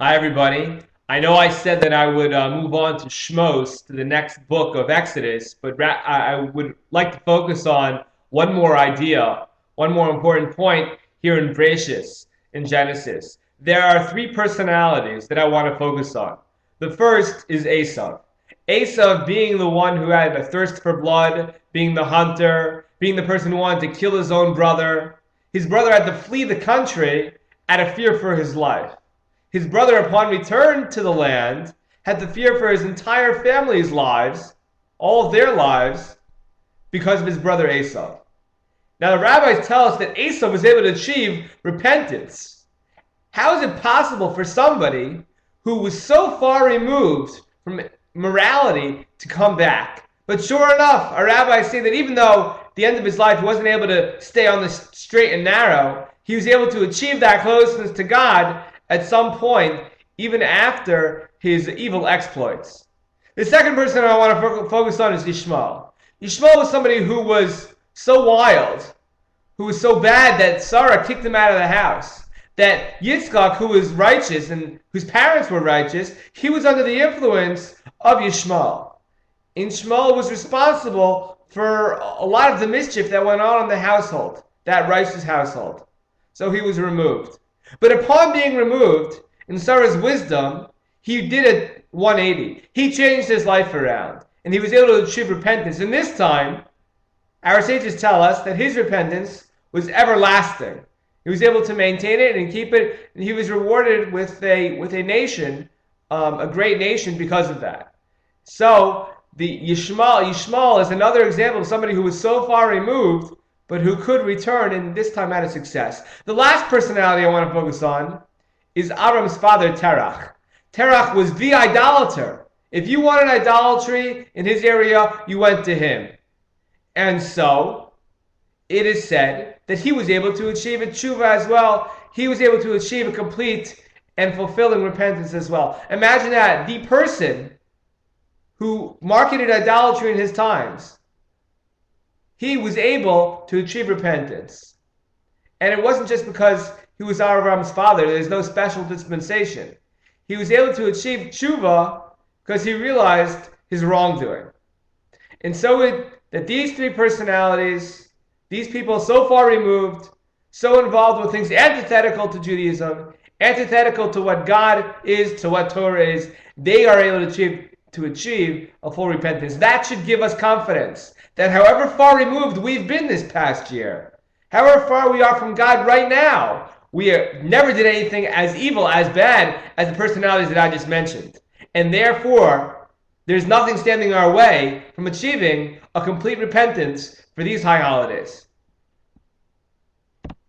Hi, everybody. I know I said that I would move on to Shmos, to the next book of Exodus, but I would like to focus on one more idea, one more important point here in Bereshis, in Genesis. There are three personalities that I want to focus on. The first is Esav. Esav being the one who had a thirst for blood, being the hunter, being the person who wanted to kill his own brother. His brother had to flee the country out of fear for his life. His brother, upon return to the land, had to fear for his entire family's lives, all of their lives, because of his brother Esau. Now, the rabbis tell us that Esau was able to achieve repentance. How is it possible for somebody who was so far removed from morality to come back? But sure enough, our rabbis say that even though at the end of his life he wasn't able to stay on the straight and narrow, he was able to achieve that closeness to God at some point, even after his evil exploits. The second person I want to focus on is Yishmael. Yishmael was somebody who was so wild, who was so bad that Sarah kicked him out of the house. That Yitzchak, who was righteous and whose parents were righteous, he was under the influence of Yishmael. And Yishmael was responsible for a lot of the mischief that went on in the household, that righteous household. So he was removed. But upon being removed, in Sarah's wisdom, he did a 180. He changed his life around, and he was able to achieve repentance. And this time, our sages tell us that his repentance was everlasting. He was able to maintain it and keep it, and he was rewarded with a nation, a great nation, because of that. So the Yishmael is another example of somebody who was so far removed, but who could return, and this time had a success. The last personality I want to focus on is Avram's father, Terach. Terach was the idolater. If you wanted idolatry in his area, you went to him. And so, it is said that he was able to achieve a tshuva as well. He was able to achieve a complete and fulfilling repentance as well. Imagine that, the person who marketed idolatry in his times, he was able to achieve repentance. And it wasn't just because he was Avram's father. There's no special dispensation. He was able to achieve tshuva because he realized his wrongdoing. And so that these three personalities, these people so far removed, so involved with things antithetical to Judaism, antithetical to what God is, to what Torah is, they are able to achieve a full repentance. That should give us confidence that however far removed we've been this past year, however far we are from God right now, we never did anything as evil, as bad as the personalities that I just mentioned. And therefore, there's nothing standing in our way from achieving a complete repentance for these high holidays.